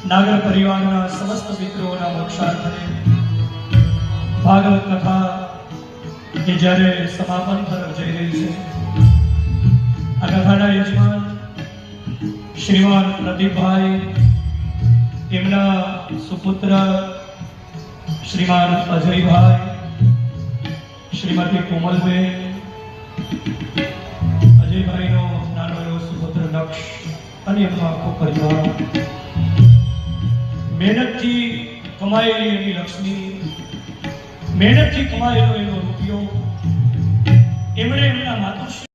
नागर परिवारना समस्त मित्रोना मोक्षार्थे भागवत कथा के જ્યારે સમાપન તરફ જઈ રહી છે આ કથાના યજમાન શ્રીમાન પ્રદીપભાઈ એમના સુપુત્ર શ્રીમાન અજયભાઈ શ્રીમતી કોમલબેન અજયભાઈનો નાનો એવો સુપુત્ર નક્ષ અને એમનો આખો પરિવાર મહેનતથી કમાયેલી એની લક્ષ્મી મહેનતથી કમાયેલો એનો રૂપિયો એમણે એમના માતુશ્રી